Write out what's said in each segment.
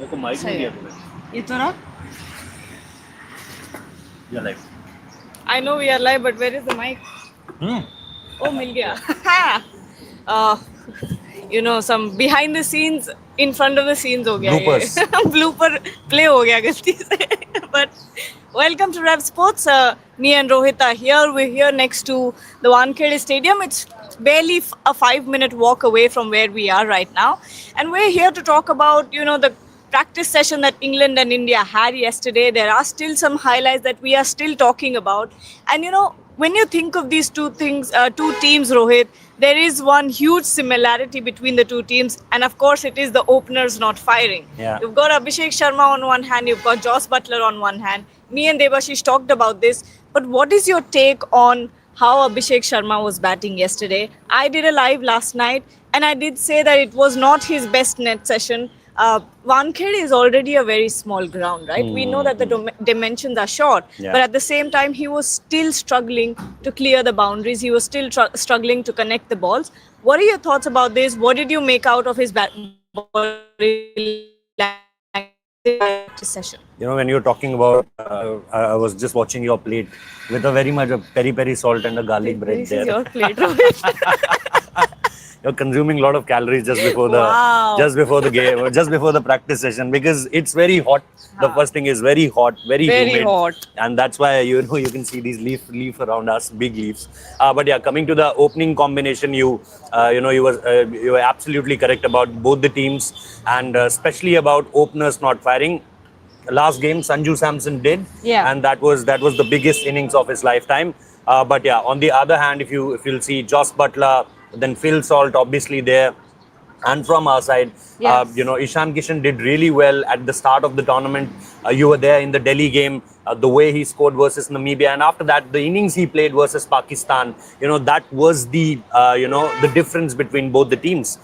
मेरे को माइक नहीं दिया तूने. ये तो रहा. Yeah, live. I know we are live, but where is the mic? Oh, मिल गया. uh, some behind the scenes, in front of the scenes हो गया ये. Bloopers. Blooper play हो गया गलती से. But welcome to Rev Sports. Me and Rohit are here. We're here next to the Wankhede Stadium. It's barely a 5-minute walk away from where we are right now. And we're here to talk about, the practice session that England and India had yesterday. There are still some highlights that we are still talking about. And, when you think of these two teams, Rohit, there is one huge similarity between the two teams. And of course, it is the openers not firing. Yeah. You've got Abhishek Sharma on one hand, you've got Joss Butler on one hand. Me and Debashish talked about this. But what is your take on how Abhishek Sharma was batting yesterday? I did a live last night and I did say that it was not his best net session. Wankhede is already a very small ground, right? We know that the dimensions are short, Yeah. but at the same time, he was still struggling to clear the boundaries. He was still struggling to connect the balls. What are your thoughts about this? What did you make out of his body session? When you're talking about, I was just watching your plate with a very much a peri salt and a garlic bread This there. is your plate, Rohit. You're consuming a lot of calories just before the Wow. the game, or just before the practice session, because it's very hot. The first thing is very hot, very humid, hot. and that's why you can see these leaf around us, big leaves. But yeah, coming to the opening combination, you were absolutely correct about both the teams, and especially about openers not firing. Last game, Sanju Samson did, Yeah. and that was the biggest innings of his lifetime. But yeah, on the other hand, if you'll see Joss Butler, then Phil Salt obviously there. And from our side, Yes. Ishan Kishan did really well at the start of the tournament. You were there in the Delhi game, the way he scored versus Namibia, and after that, the innings he played versus Pakistan. That was the the difference between both the teams.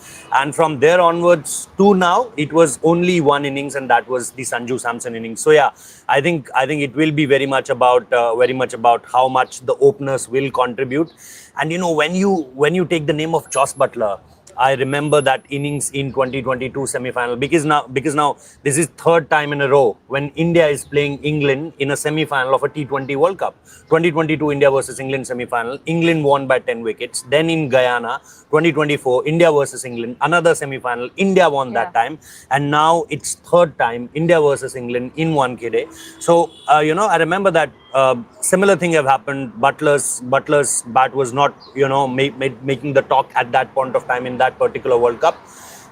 And from there onwards to now, it was only one innings, and that was the Sanju Samson innings. So yeah, I think it will be very much about how much the openers will contribute. And when you take the name of Joss Butler, I remember that innings in 2022 semi-final, because now this is third time in a row when India is playing England in a semi-final of a T20 World Cup. 2022 India versus England semi-final. England won by 10 wickets. Then in Guyana, 2024 India versus England, another semi-final. India won that time, and now it's third time India versus England in Wankhede. So I remember that similar thing have happened. Butler's bat was not making the talk at that point of time in that particular World Cup.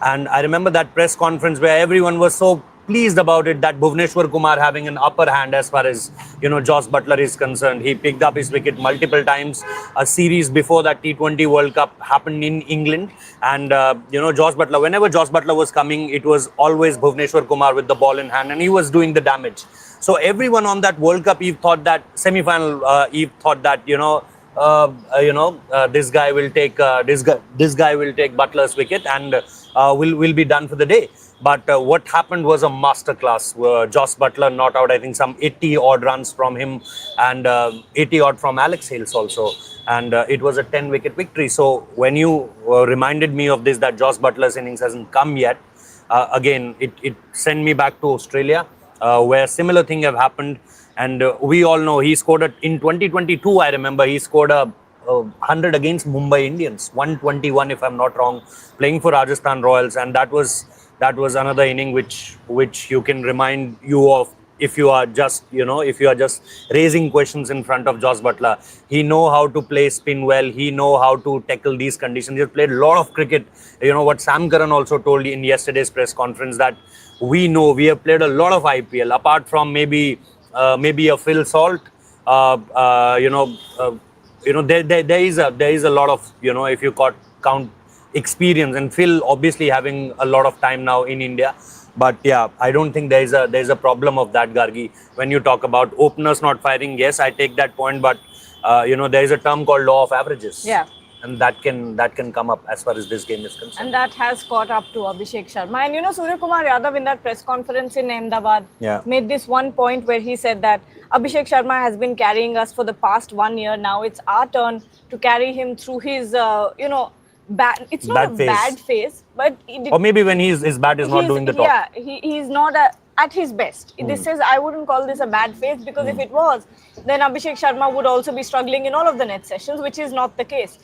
And I remember that press conference where everyone was so pleased about it, that Bhuvneshwar Kumar having an upper hand as far as Joss Butler is concerned. He picked up his wicket multiple times. A series before that T20 World Cup happened in England, and Joss Butler, whenever Joss Butler was coming, it was always Bhuvneshwar Kumar with the ball in hand, and he was doing the damage. So everyone on that World Cup Eve thought that semi-final Eve thought that this guy will take Butler's wicket and will be done for the day. But what happened was a masterclass. Joss Butler not out, I think, some 80 odd runs from him, and 80 odd from Alex Hales also. And it was a 10 wicket victory. So when you reminded me of this, that Joss Butler's innings hasn't come yet, again, it sent me back to Australia, where similar thing have happened. And we all know he scored in 2022, I remember, he scored a 100 against Mumbai Indians, 121 if I'm not wrong, playing for Rajasthan Royals. And that was another inning which you can remind you of if you are just raising questions in front of Joss Butler. He know how to play spin well. He know how to tackle these conditions. He's played a lot of cricket. What Sam Curran also told in yesterday's press conference, that we have played a lot of IPL, apart from maybe a Phil Salt. There is a lot of, if you count experience, and Phil obviously having a lot of time now in India. But yeah, I don't think there is a problem of that, Gargi. When you talk about openers not firing, yes, I take that point, but there is a term called law of averages. Yeah. And that can come up as far as this game is concerned. And that has caught up to Abhishek Sharma. And Surya Kumar Yadav in that press conference in Ahmedabad made this one point where he said that Abhishek Sharma has been carrying us for the past 1 year. Now it's our turn to carry him through his, bad. It's not Bad a phase. bad phase, but Or maybe when his bat is not doing the top. Yeah, he's not at his best. This is, I wouldn't call this a bad phase, because if it was, then Abhishek Sharma would also be struggling in all of the net sessions, which is not the case.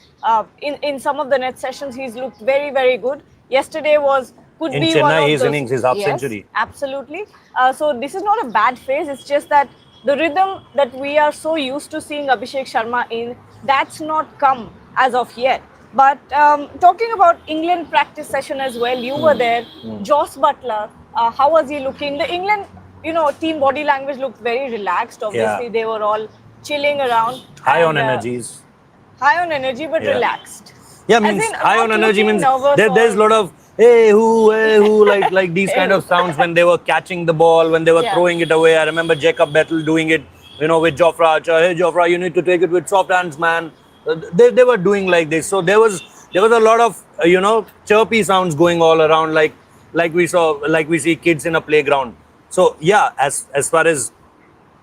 In some of the net sessions, he's looked very, very good. Yesterday could In be Chennai, one of his those, innings, his half yes, century. Absolutely. So this is not a bad phase. It's just that the rhythm that we are so used to seeing Abhishek Sharma in, that's not come as of yet. But talking about England practice session as well, you were there. Joss Butler, how was he looking? The England, team body language looked very relaxed. Obviously, they were all chilling around. High on energies. High on energy, but relaxed. Yeah, As means in, high not on energy looking means nervous there's a lot of hey who like these kind of sounds when they were catching the ball, when they were throwing it away. I remember Jacob Bethel doing it, with Jofra Archer. Hey Jofra, you need to take it with soft hands, man. They were doing like this. So there was a lot of chirpy sounds going all around, like we see kids in a playground. So yeah, as far as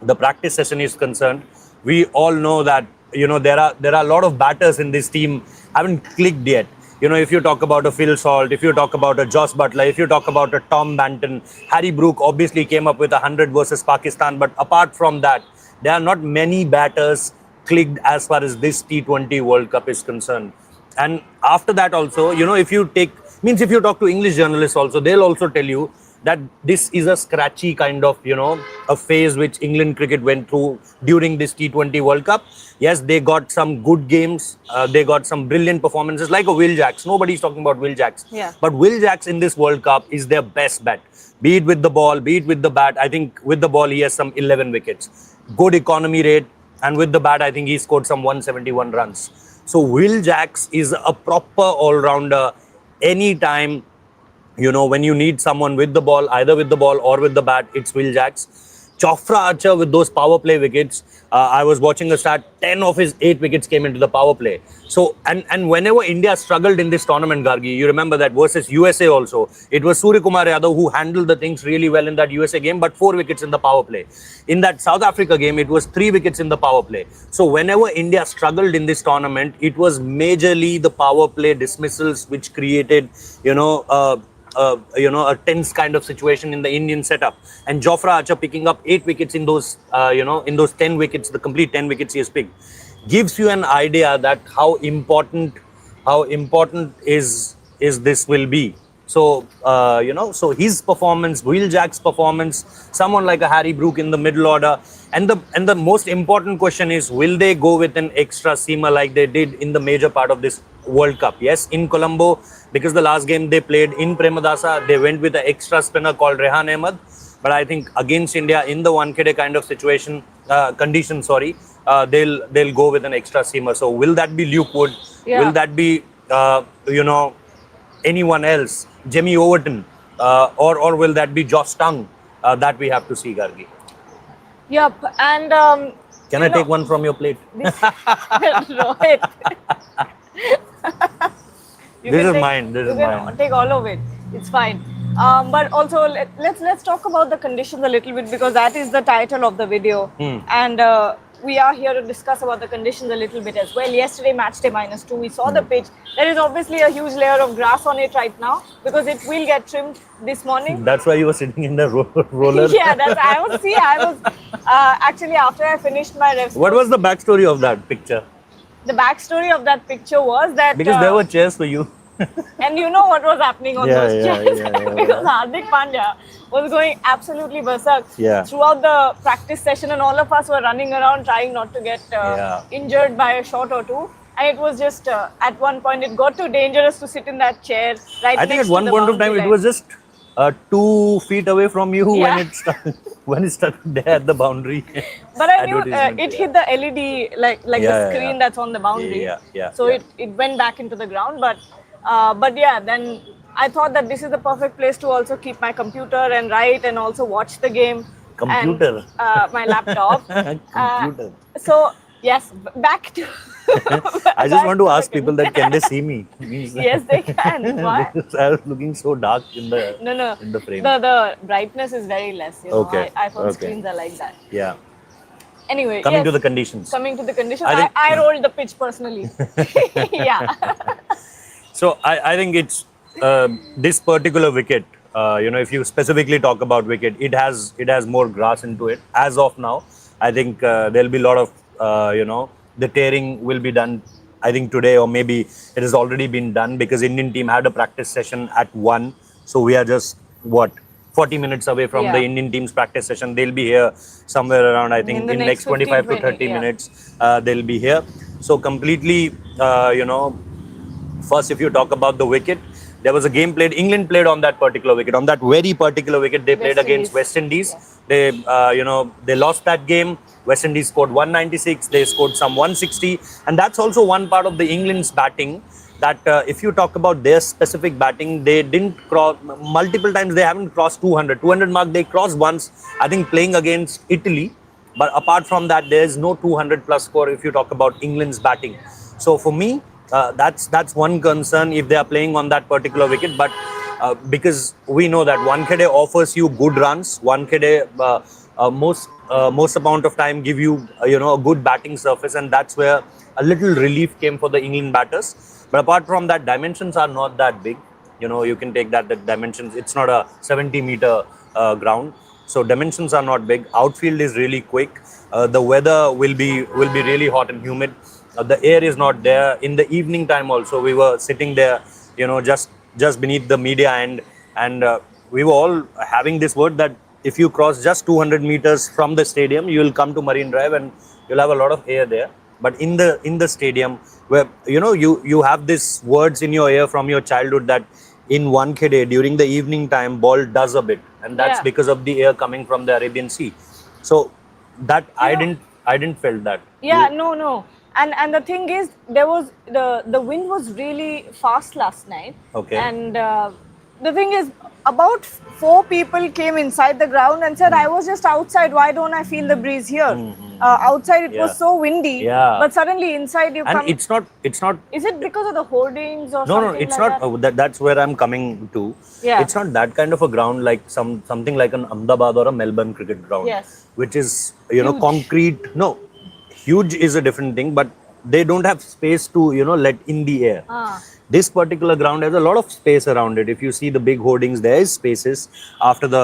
the practice session is concerned, we all know that there are a lot of batters in this team haven't clicked yet. If you talk about a Phil Salt, if you talk about a Joss Butler, if you talk about a Tom Banton, Harry Brook obviously came up with 100 versus Pakistan, but apart from that, there are not many batters clicked as far as this T20 World Cup is concerned. And after that also, if you talk to English journalists also, they'll also tell you that this is a scratchy kind of, a phase which England cricket went through during this T20 World Cup. Yes, they got some good games. They got some brilliant performances like a Will Jacks. Nobody's talking about Will Jacks. Yeah. But Will Jacks in this World Cup is their best bet. Be it with the ball, be it with the bat. I think with the ball, he has some 11 wickets. Good economy rate. And with the bat, I think he scored some 171 runs. So Will Jacks is a proper all-rounder. Anytime, when you need someone with the ball, either with the ball or with the bat, it's Will Jacks. Jofra Archer with those power play wickets. I was watching a stat, 10 of his 8 wickets came into the power play. So, and whenever India struggled in this tournament, Gargi, you remember that versus USA also, it was Surya Kumar Yadav who handled the things really well in that USA game, but 4 wickets in the power play. In that South Africa game, it was 3 wickets in the power play. So whenever India struggled in this tournament, it was majorly the power play dismissals which created, a tense kind of situation in the Indian setup. And Jofra Archer picking up 8 wickets in those, in those 10 wickets, the complete 10 wickets he has picked, gives you an idea that how important is this will be. So, so his performance, Will Jack's performance, someone like a Harry Brook in the middle order. And the most important question is, will they go with an extra seamer like they did in the major part of this World Cup? Yes, in Colombo, because the last game they played in Premadasa, they went with an extra spinner called Rehan Ahmed. But I think against India in the one-KD kind of condition, they'll go with an extra seamer. So will that be Luke Wood? Yeah. Will that be, anyone else? Jimmy Overton? Or will that be Josh Tongue? That we have to see, Gargi. Yep, and Can I take one from your plate? Rohit. This is mine. This is mine. Take all of it. It's fine. But also, let's talk about the conditions a little bit, because that is the title of the video. And we are here to discuss about the conditions a little bit as well. Yesterday, match day -2, we saw the pitch. There is obviously a huge layer of grass on it right now, because it will get trimmed this morning. That's why you were sitting in the roller. Yeah, I was actually, after I finished my ref. What was the backstory of that picture? The backstory of that picture was that Because there were chairs for you. and you know what was happening on those chairs. Yeah. Because Hardik Pandya was going absolutely berserk throughout the practice session, and all of us were running around trying not to get injured by a shot or two. And it was just, at one point, it got too dangerous to sit in that chair right I next think at to one the point of time, boundary it was just 2 feet away from you when it stuck there at the boundary. But I knew it hit the LED, like the screen that's on the boundary. So it went back into the ground. But yeah, then I thought that this is the perfect place to also keep my computer and write and also watch the game. Computer? And, my laptop. Computer. So, yes, back to... I just want to ask people that can they see me? Yes, they can. Why? I was looking so dark in the in the frame. The brightness is very less. You know? Okay. iPhone screens are like that. Yeah. Anyway, Coming to the conditions. Coming to the conditions, I rolled the pitch personally. Yeah. So I think it's this particular wicket. If you specifically talk about wicket, it has more grass into it. As of now, I think there'll be a lot of the tearing will be done. I think today, or maybe it has already been done, because Indian team had a practice session at 1. So we are just what 40 minutes away from the Yeah. Indian team's practice session. They'll be here somewhere around, I In think, the in next next 15, 25 to 20, 30 yeah. minutes. They'll be here. So completely, first, if you talk about the wicket, there was a game played. England played on that particular wicket. On that very particular wicket, they played West against Indies. West Indies. Yes. They lost that game. West Indies scored 196. They scored some 160, and that's also one part of the England's batting. That if you talk about their specific batting, they didn't cross multiple times. They haven't crossed 200 mark. They crossed once, I think, playing against Italy. But apart from that, there is no 200 plus score if you talk about England's batting. So for me, that's one concern if they are playing on that particular wicket. But because we know that Wankhede offers you good runs, Wankhede most amount of time give you a good batting surface, and that's where a little relief came for the England batters. But apart from that, dimensions are not that big. You can take that dimensions. It's not a 70-meter ground. So dimensions are not big. Outfield is really quick. The weather will be really hot and humid. The air is not there. In the evening time also, we were sitting there, just beneath the media end, and we were all having this word that if you cross just 200 meters from the stadium, you will come to Marine Drive and you'll have a lot of air there. But in the stadium, where you have these words in your ear from your childhood that in Wankhede during the evening time, ball does a bit, and that's Yeah. because of the air coming from the Arabian Sea. So that I know- didn't felt that. Yeah, no. And the thing is, there was the wind was really fast last night. Okay. And the thing is, about 4 people came inside the ground and said, "I was just outside. Why don't I feel the breeze here?" Outside it Yeah. was so windy. Yeah. But suddenly inside you And come. it's not. Is it because of the hoardings or No, something it's like not. that? That's where I'm coming to. Yeah. It's not that kind of a ground like something like an Ahmedabad or a Melbourne cricket ground. Yes. Which is Huge. concrete. No, huge is a different thing, but they don't have space to let in the air. Ah. This particular ground has a lot of space around it. If you see the big hoardings, there is spaces. After the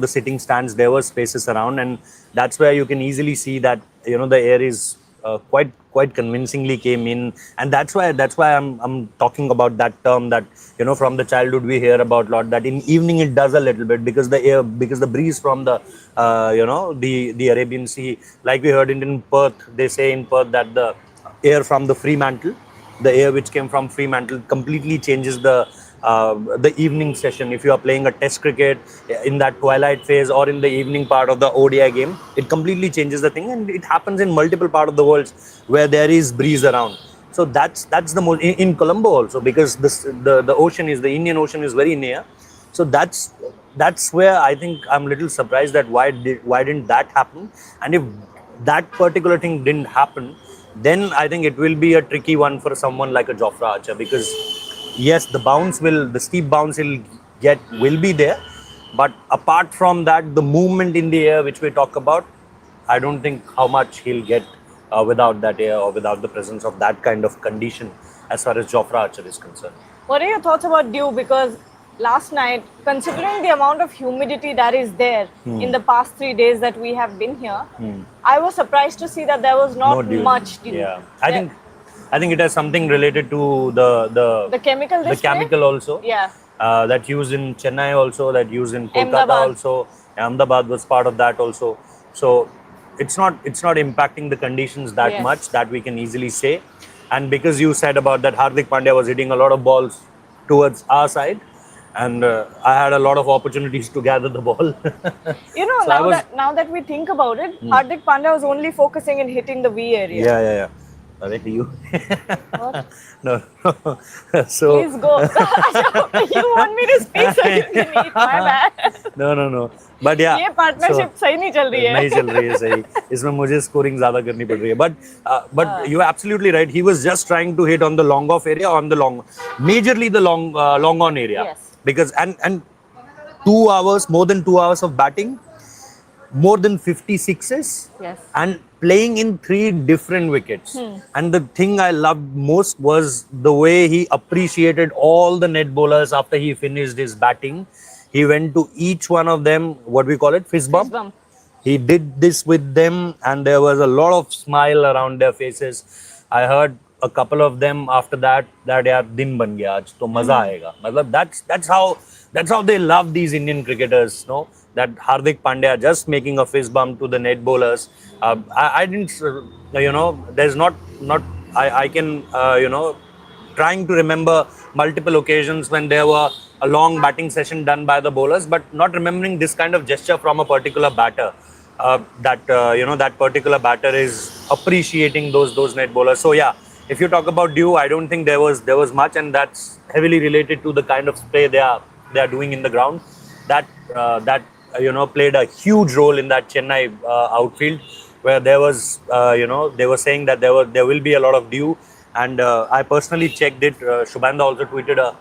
the sitting stands, there were spaces around, and that's where you can easily see that the air is quite convincingly came in, and that's why I'm talking about that term that from the childhood we hear about a lot, that in evening it does a little bit because the breeze from the the Arabian Sea, like we heard in Perth, they say in Perth that the air from the Fremantle, the air which came from Fremantle completely changes the evening session. If you are playing a test cricket in that twilight phase or in the evening part of the ODI game, it completely changes the thing, and it happens in multiple parts of the world where there is breeze around. So that's the most in Colombo also, because the ocean is, the Indian Ocean is very near. So that's where I think I'm a little surprised that why didn't that happen, and if that particular thing didn't happen, then I think it will be a tricky one for someone like a Jofra Archer, because yes, the steep bounce will be there, but apart from that, the movement in the air which we talk about, I don't think how much he'll get without that air or without the presence of that kind of condition as far as Jofra Archer is concerned. What are your thoughts about dew? Because last night, considering the amount of humidity that is there in the past 3 days that we have been here, I was surprised to see that there was not No dew. much dew. Yeah, I think it has something related to The chemical the display? chemical also. Yeah. That used in Chennai also, that used in Kolkata Ahmedabad. also. Ahmedabad was part of that also. So it's not impacting the conditions that Yes. much, that we can easily say. And because you said about that, Hardik Pandya was hitting a lot of balls towards our side, and I had a lot of opportunities to gather the ball. You know, So now that we think about it, Hardik Pandya was only focusing in hitting the V area. yeah. Are you? What? No. So Please go. You want me to speak so you can eat. My bad. no. But yeah. ये partnership सही नहीं चल रही है. नहीं चल रही है सही. इसमें मुझे scoring ज़्यादा करनी पड़ रही है. But you are absolutely right. He was just trying to hit on the long off area, majorly the long on area. Yes. Because and 2 hours, more than 2 hours of batting. more than 56s Yes. and playing in 3 different wickets. And the thing I loved most was the way he appreciated all the net bowlers after he finished his batting. He went to each one of them, what we call it, fist Fist bump. bump. He did this with them, and there was a lot of smile around their faces. I heard a couple of them after that yaar din ban gaya aaj to maza aayega. Matlab that's how they love these Indian cricketers, no? That Hardik Pandya just making a fist bump to the net bowlers. I didn't, there's not I can trying to remember multiple occasions when there were a long batting session done by the bowlers, but not remembering this kind of gesture from a particular batter. That particular batter is appreciating those net bowlers. So yeah, if you talk about due, I don't think there was much, and that's heavily related to the kind of play they are doing in the ground. That played a huge role in that Chennai outfield, where there was they were saying that there will be a lot of dew, and I personally checked it. Shubhanda also tweeted a.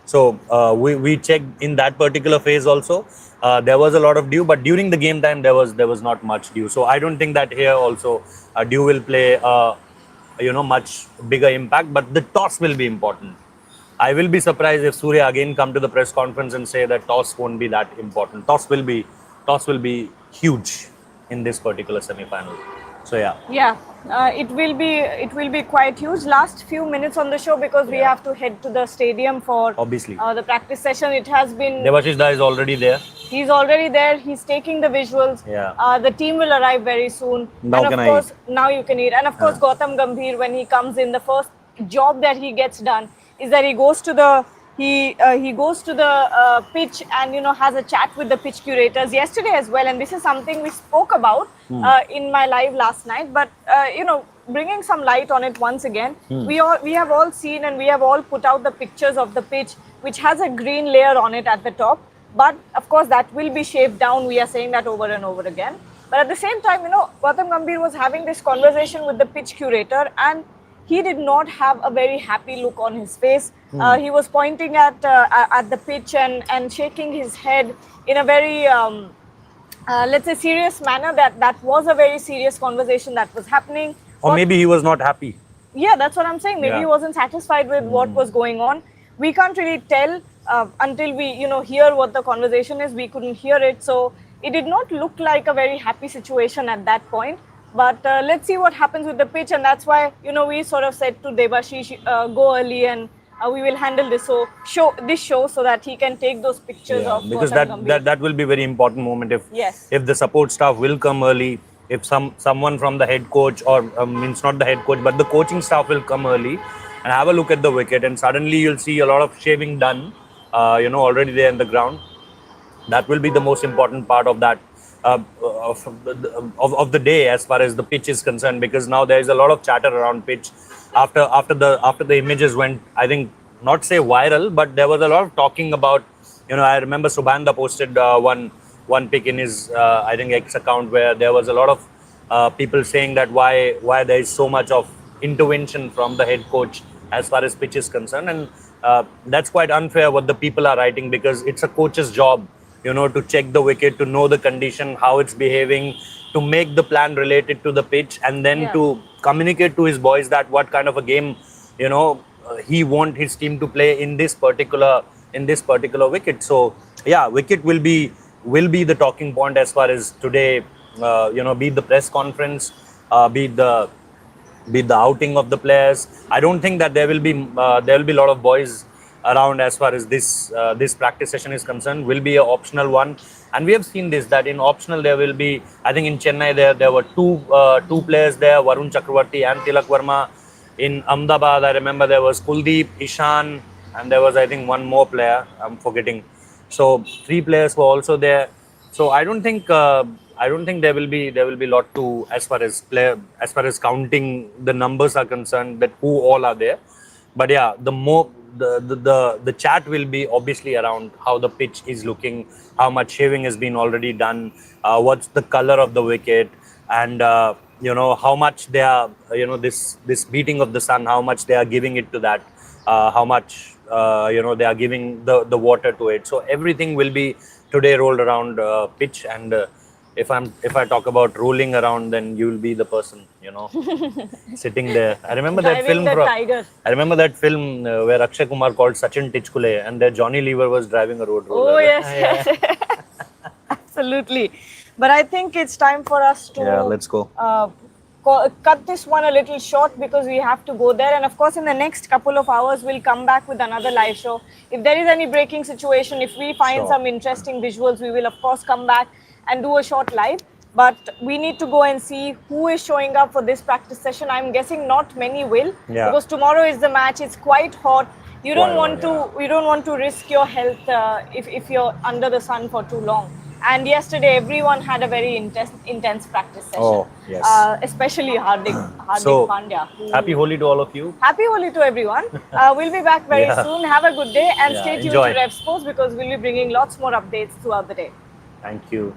So we checked in that particular phase also. There was a lot of dew, but during the game time there was not much dew. So I don't think that here also dew will play much bigger impact. But the toss will be important. I will be surprised if Surya again come to the press conference and say that toss won't be that important. Toss will be huge in this particular semi-final. So yeah. Yeah, it will be quite huge. Last few minutes on the show because we Yeah. have to head to the stadium for Obviously. the practice session. It has been. Devashish Da is already there. He's already there. He's taking the visuals. Yeah. The team will arrive very soon. Now and can of I course, now you can eat. And of course, Gautam Gambhir, when he comes in, the first job that he gets done is that he goes to the pitch and has a chat with the pitch curators yesterday as well. And this is something we spoke about in my live last night. But bringing some light on it once again, we have all seen and we have all put out the pictures of the pitch, which has a green layer on it at the top. But of course, that will be shaved down. We are saying that over and over again. But at the same time, Gautam Gambhir was having this conversation with the pitch curator, and he did not have a very happy look on his face. He was pointing at the pitch and shaking his head in a very, let's say, serious manner. That was a very serious conversation that was happening. Or maybe he was not happy. Yeah, that's what I'm saying. Maybe Yeah. he wasn't satisfied with what was going on. We can't really tell until we, hear what the conversation is. We couldn't hear it, so it did not look like a very happy situation at that point. But let's see what happens with the pitch, and that's why we sort of said to Debashish, go early, and we will handle this show so that he can take those pictures Yeah, of because Gautam Gambhir. that will be very important moment Yes. if the support staff will come early, if someone from the head coach or means not the head coach but the coaching staff will come early and have a look at the wicket, and suddenly you'll see a lot of shaving done already there in the ground. That will be the most important part of that of the day as far as the pitch is concerned, because now there is a lot of chatter around pitch after the images went, I think, not say viral, but there was a lot of talking about, I remember Subhanda posted one pic in his I think X account where there was a lot of people saying that why there is so much of intervention from the head coach as far as pitch is concerned, and that's quite unfair what the people are writing, because it's a coach's job to check the wicket, to know the condition, how it's behaving, to make the plan related to the pitch, and then Yeah. to communicate to his boys that what kind of a game he want his team to play in this particular wicket. So yeah, wicket will be the talking point as far as today, be it the press conference, be it the outing of the players. I don't think that there will be a lot of boys around as far as this practice session is concerned. Will be an optional one, and we have seen this, that in optional there will be, I think in Chennai there were two players there, Varun Chakravarti and Tilak Verma. In Ahmedabad, I remember there was Kuldeep, Ishan, and there was, I think, one more player I'm forgetting. So 3 players were also there. So I don't think there will be a lot to as far as counting the numbers are concerned, that who all are there. But yeah, the chat will be obviously around how the pitch is looking, how much shaving has been already done, what's the color of the wicket, and how much they are, this beating of the sun, how much they are giving it to that, how much they are giving the water to it. So everything will be today rolled around pitch. And if I talk about rolling around, then you will be the person, sitting there. I remember that Driving film. the tiger. I remember that film where Akshay Kumar called Sachin Tichkule, and there Johnny Lever was driving a road roller. Oh yes, yes. Absolutely. But I think it's time for us to let's go. Cut this one a little short because we have to go there. And of course, in the next couple of hours, we'll come back with another live show. If there is any breaking situation, if we find some interesting visuals, we will of course come back and do a short live. But we need to go and see who is showing up for this practice session. I'm guessing not many will, because tomorrow is the match. It's quite hot. You don't want to risk your health if you're under the sun for too long. And yesterday, everyone had a very intense practice session. Oh, yes. Especially Hardik Pandya. Happy Holi to all of you. Happy Holi to everyone. We'll be back very soon. Have a good day and stay tuned to Rev Sports, because we'll be bringing lots more updates throughout the day. Thank you.